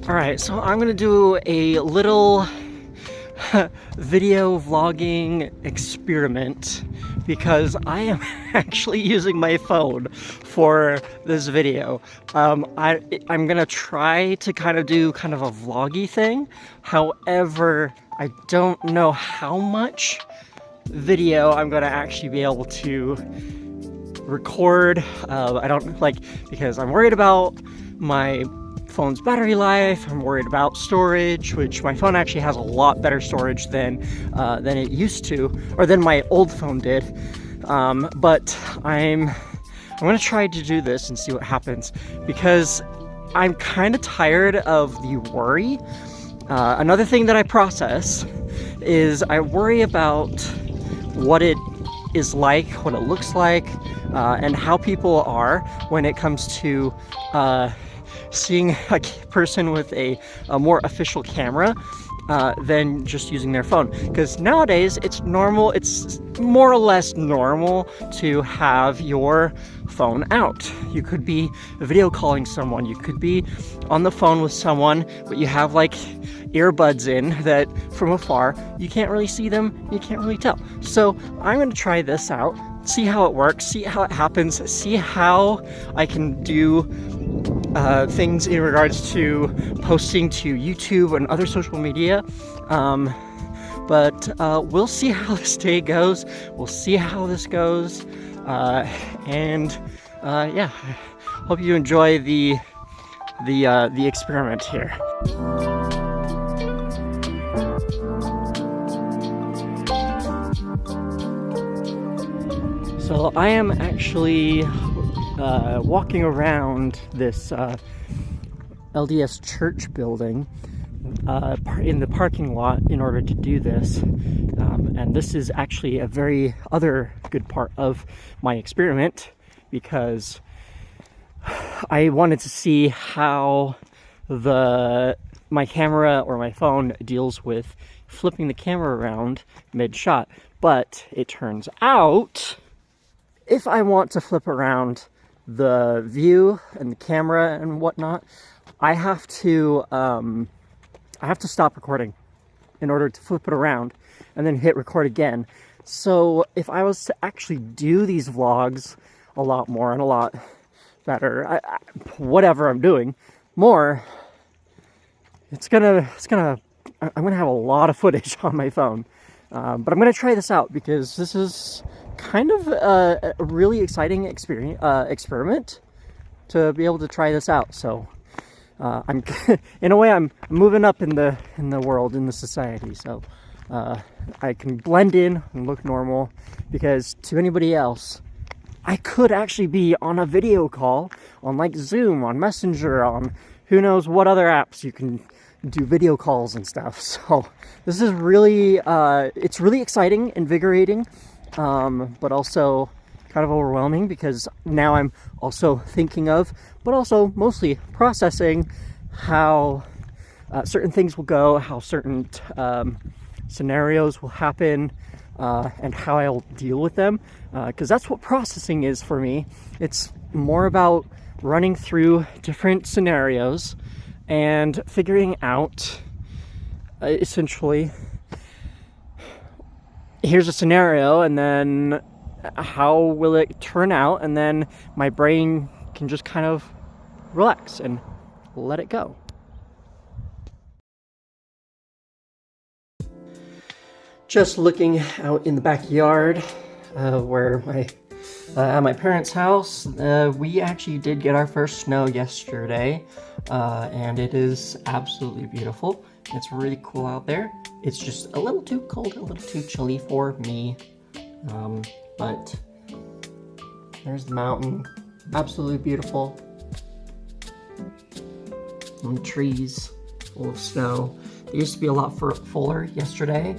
Alright, so I'm gonna do a little video vlogging experiment because I am actually using my phone for this video. I'm gonna try to kind of do kind of a vloggy thing. However, I don't know how much video I'm gonna actually be able to record. I don't because I'm worried about my phone's battery life. I'm worried about storage, which my phone actually has a lot better storage than it used to, or than my old phone did. But I'm gonna try to do this and see what happens because I'm kind of tired of the worry. Another thing that I process is I worry about what it is like, what it looks like, and how people are when it comes to seeing a person with a more official camera than just using their phone. Because nowadays it's normal, it's more or less normal to have your phone out. You could be video calling someone, you could be on the phone with someone, but you have like earbuds in that from afar you can't really see them, you can't really tell. So I'm going to try this out, see how it works, see how it happens, see how I can do things in regards to posting to YouTube and other social media. But we'll see how this day goes. We'll see how this goes. And yeah, hope you enjoy the experiment here. So I am actually walking around this LDS church building in the parking lot in order to do this. And this is actually a very other good part of my experiment because I wanted to see how my camera or my phone deals with flipping the camera around mid-shot. But it turns out if I want to flip around the view and the camera and whatnot, I have to stop recording in order to flip it around and then hit record again. So if I was to actually do these vlogs a lot more and a lot better, whatever I'm doing more, I'm gonna have a lot of footage on my phone. But I'm gonna try this out because this is kind of a really exciting experiment to be able to try this out. So I'm in a way I'm moving up in the world, in the society, so I can blend in and look normal, because to anybody else I could actually be on a video call on like Zoom, on Messenger, on who knows what other apps you can do video calls and stuff. So this is really it's really exciting, invigorating, but also kind of overwhelming, because now I'm also thinking of, but also mostly processing how certain things will go, how certain scenarios will happen, and how I'll deal with them, because that's what processing is for me. It's more about running through different scenarios and figuring out essentially, here's a scenario, and then how will it turn out, and then my brain can just kind of relax and let it go. Just looking out in the backyard where at my parents' house, we actually did get our first snow yesterday, and it is absolutely beautiful. It's really cool out there. It's just a little too cold, a little too chilly for me, but there's the mountain, absolutely beautiful. And the trees full of snow. They used to be a lot fuller yesterday,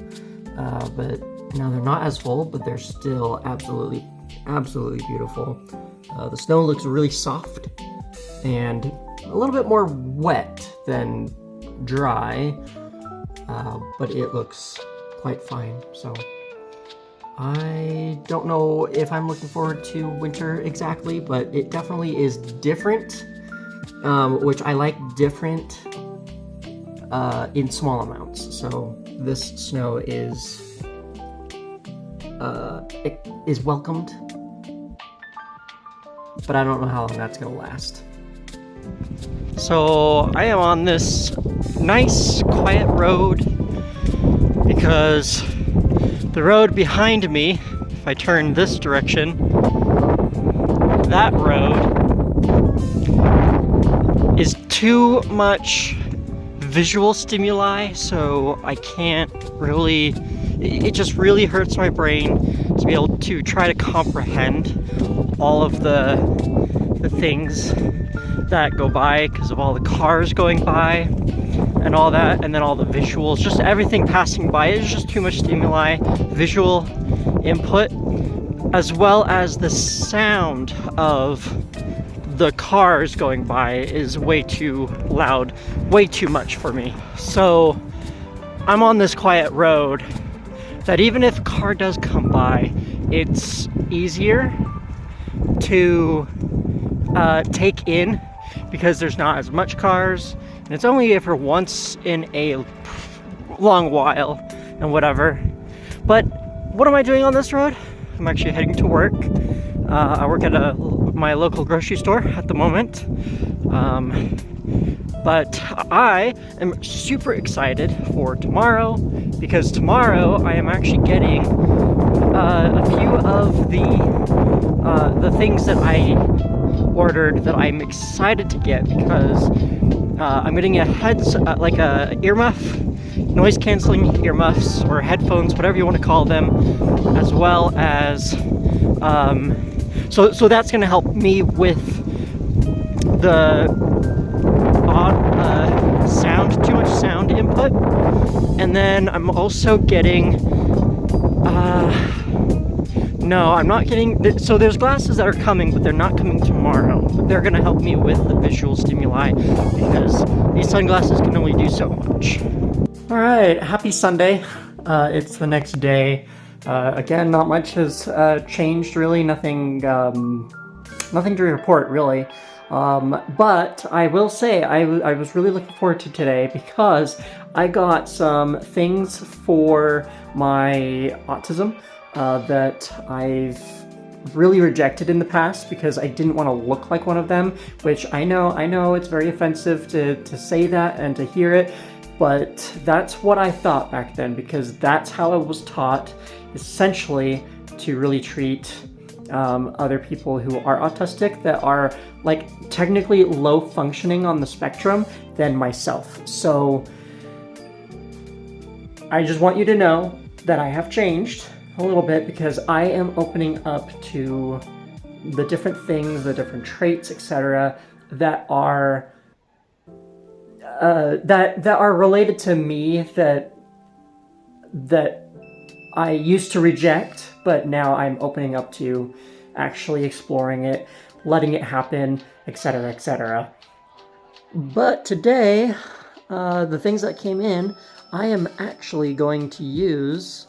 but now they're not as full, but they're still absolutely beautiful. The snow looks really soft and a little bit more wet than dry, but it looks quite fine. So I don't know if I'm looking forward to winter exactly, but it definitely is different, which I like different in small amounts. So this snow is welcomed, but I don't know how long that's gonna last. So I am on this nice quiet road because the road behind me, if I turn this direction, that road is too much visual stimuli, so I can't really, it just really hurts my brain to be able to try to comprehend all of the things that go by because of all the cars going by and all that, and then all the visuals, just everything passing by is just too much stimuli, visual input, as well as the sound of the cars going by is way too loud, way too much for me. So I'm on this quiet road that even if a car does come by, it's easier to take in because there's not as much cars, and it's only for once in a long while and whatever. But what am I doing on this road? I'm actually heading to work. I work at my local grocery store at the moment. But I am super excited for tomorrow because tomorrow I am actually getting a few of the things that I ordered that I'm excited to get because I'm getting a like a earmuff, noise canceling earmuffs or headphones, whatever you want to call them, as well as so that's going to help me with the odd sound, too much sound input. And then I'm also getting no, I'm not getting, so there's glasses that are coming, but they're not coming tomorrow. But they're going to help me with the visual stimuli because these sunglasses can only do so much. All right, happy Sunday. It's the next day. Again, not much has changed really, nothing to report really. But I will say I was really looking forward to today because I got some things for my autism that I've really rejected in the past because I didn't want to look like one of them, which I know it's very offensive to say that and to hear it, but that's what I thought back then because that's how I was taught, essentially, to really treat other people who are autistic that are like technically low functioning on the spectrum than myself. So I just want you to know that I have changed a little bit because I am opening up to the different things, the different traits, etc., that are that are related to me that I used to reject, but now I'm opening up to actually exploring it, letting it happen, etc., etc. But today, the things that came in, I am actually going to use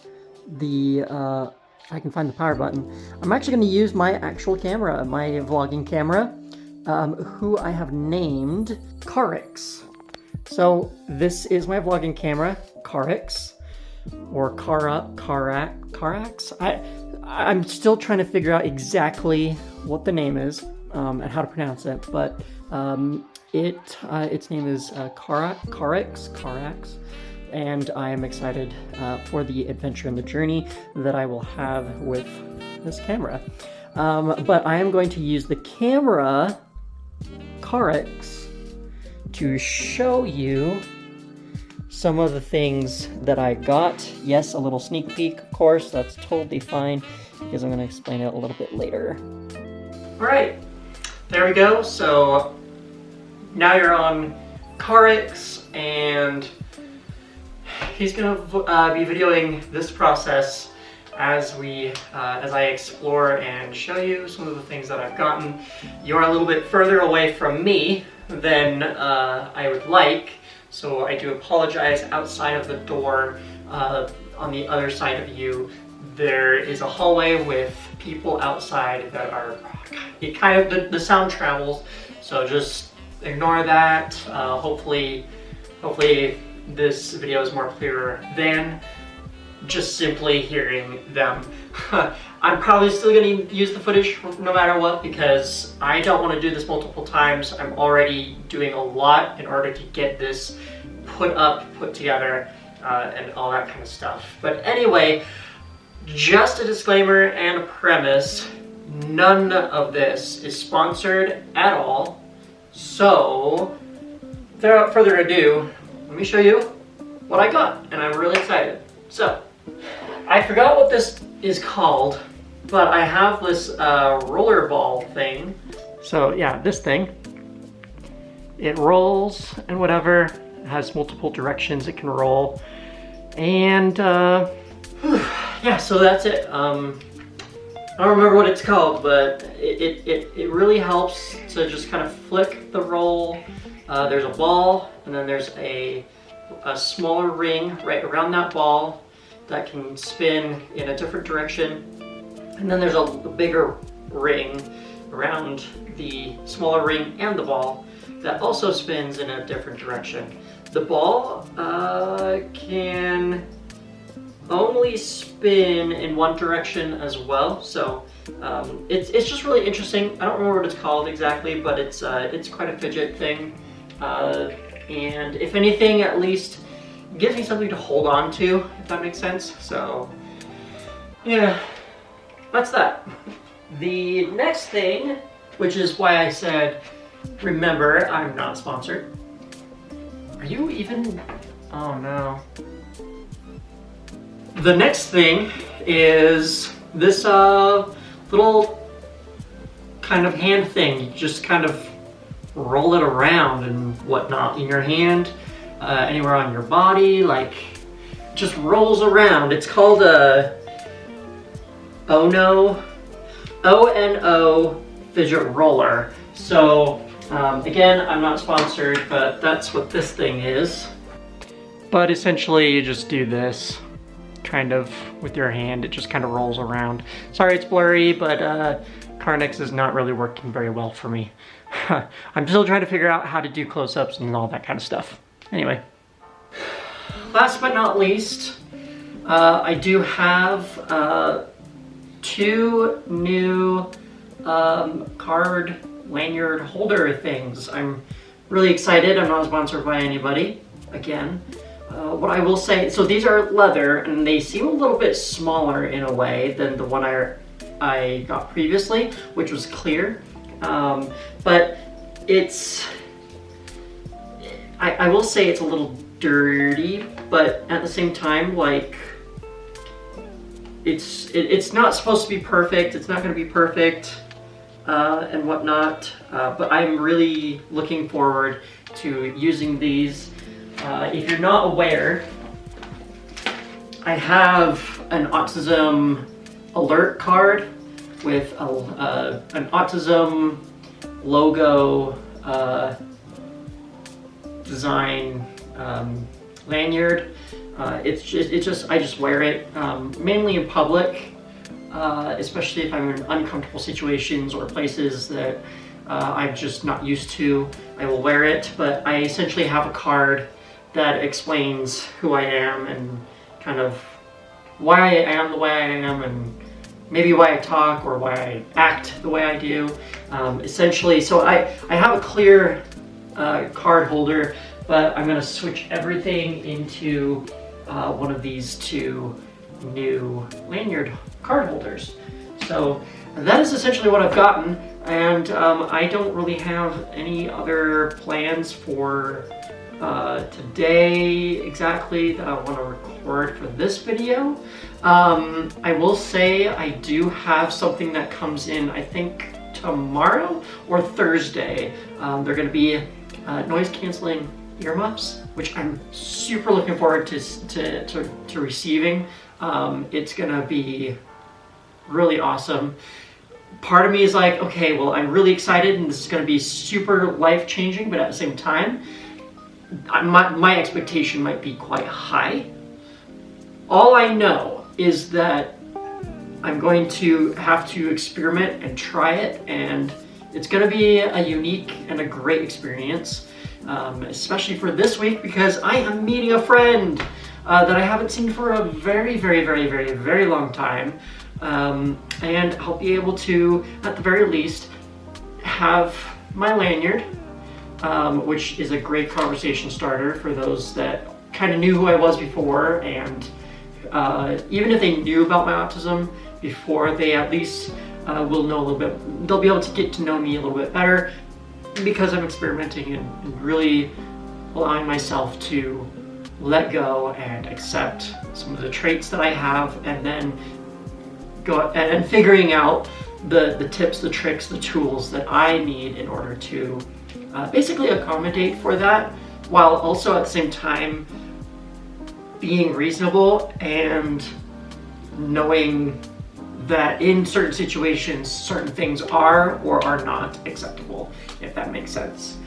the, if I can find the power button, I'm actually going to use my actual camera, my vlogging camera, who I have named Carix. So this is my vlogging camera, Carix, or Carax. I'm still trying to figure out exactly what the name is and how to pronounce it, but its name is Carax, and I am excited for the adventure and the journey that I will have with this camera. But I am going to use the camera Carix to show you some of the things that I got. Yes, a little sneak peek, of course, that's totally fine because I'm going to explain it a little bit later. All right, there we go. So now you're on Carix, and he's going to be videoing this process as I explore and show you some of the things that I've gotten. You're a little bit further away from me than I would like, so I do apologize. Outside of the door, on the other side of you, there is a hallway with people outside that are, it kind of, the sound travels, so just ignore that. Hopefully Hopefully this video is more clearer than just simply hearing them. I'm probably still going to use the footage no matter what, because I don't want to do this multiple times. I'm already doing a lot in order to get this put together, and all that kind of stuff. But anyway, just a disclaimer and a premise, none of this is sponsored at all. So, without further ado, let me show you what I got, and I'm really excited. So, I forgot what this is called, but I have this roller ball thing. So yeah, this thing, it rolls and whatever, it has multiple directions it can roll, and yeah, so that's it. I don't remember what it's called, but it really helps to just kind of flick the roll. There's a ball, and then there's a smaller ring right around that ball that can spin in a different direction. And then there's a bigger ring around the smaller ring and the ball that also spins in a different direction. The ball can only spin in one direction as well, so it's just really interesting. I don't remember what it's called exactly, but it's quite a fidget thing, and if anything, at least gives me something to hold on to, if that makes sense. So yeah, that's that. The next thing, which is why I said, remember, I'm not sponsored. Are you even? Oh no. The next thing is this little kind of hand thing. You just kind of roll it around and whatnot in your hand, anywhere on your body, like just rolls around. It's called a ONO fidget roller. So again, I'm not sponsored, but that's what this thing is. But essentially you just do this kind of with your hand. It just kind of rolls around. Sorry it's blurry, but Carnix is not really working very well for me. I'm still trying to figure out how to do close-ups and all that kind of stuff. Anyway, last but not least, I do have 2 new card lanyard holder things. I'm really excited. I'm not sponsored by anybody, again. What I will say, so these are leather, and they seem a little bit smaller in a way than the one I got previously, which was clear. But it's, I will say it's a little dirty, but at the same time, like, it's not supposed to be perfect. It's not going to be perfect, and whatnot. But I'm really looking forward to using these. If you're not aware, I have an autism alert card with an autism logo design lanyard. I just wear it mainly in public, especially if I'm in uncomfortable situations or places that I'm just not used to. I will wear it, but I essentially have a card that explains who I am and kind of why I am the way I am, and maybe why I talk or why I act the way I do. Essentially, so I have a clear card holder, but I'm going to switch everything into one of these 2 new lanyard card holders. So that is essentially what I've gotten, and I don't really have any other plans for today exactly that I want to record for this video. I will say I do have something that comes in, I think tomorrow or Thursday. They're going to be noise canceling earmuffs, which I'm super looking forward to receiving. It's going to be really awesome. Part of me is like, okay, well, I'm really excited and this is going to be super life-changing, but at the same time, my expectation might be quite high. All I know is that I'm going to have to experiment and try it, and it's going to be a unique and a great experience. especially for this week because I am meeting a friend that I haven't seen for a very long time. And I'll be able to, at the very least, have my lanyard, which is a great conversation starter for those that kind of knew who I was before, and even if they knew about my autism before, they at least will know a little bit, they'll be able to get to know me a little bit better because I'm experimenting and really allowing myself to let go and accept some of the traits that I have, and then go and figuring out the tips, the tricks, the tools that I need in order to basically accommodate for that, while also at the same time being reasonable and knowing that in certain situations, certain things are or are not acceptable, if that makes sense.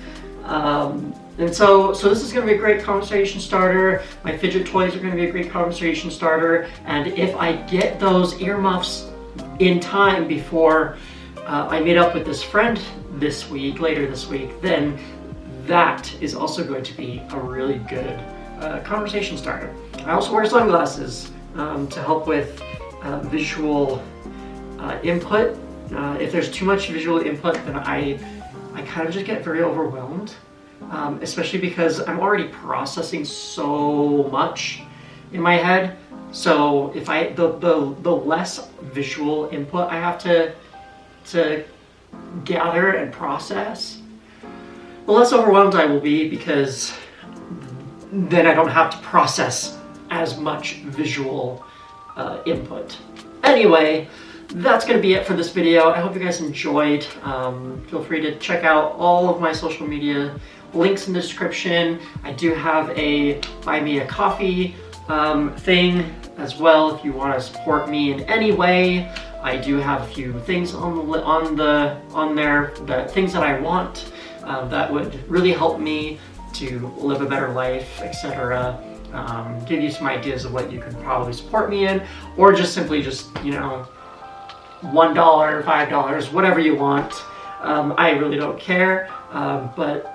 And so this is going to be a great conversation starter. My fidget toys are going to be a great conversation starter. And if I get those earmuffs in time before I meet up with this friend later this week, then that is also going to be a really good conversation starter. I also wear sunglasses to help with visual input. If there's too much visual input, then I kind of just get very overwhelmed, especially because I'm already processing so much in my head. So if the less visual input I have to gather and process, the less overwhelmed I will be, because then I don't have to process as much visual input. Anyway, that's going to be it for this video. I hope you guys enjoyed. Feel free to check out all of my social media links in the description. I do have a buy me a coffee thing as well if you want to support me in any way. I do have a few things on there, the things that I want that would really help me to live a better life, etc. Give you some ideas of what you could probably support me in, or just simply you know, $1, $5, whatever you want. I really don't care, but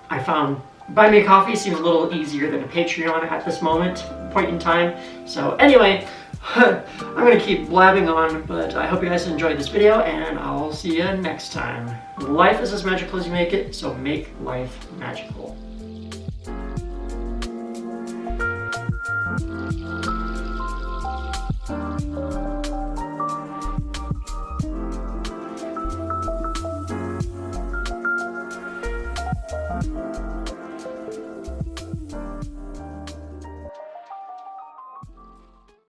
I found Buy Me a Coffee seems a little easier than a Patreon at this point in time. So anyway, I'm gonna keep blabbing on, but I hope you guys enjoyed this video, and I'll see you next time. Life is as magical as you make it, so make life magical.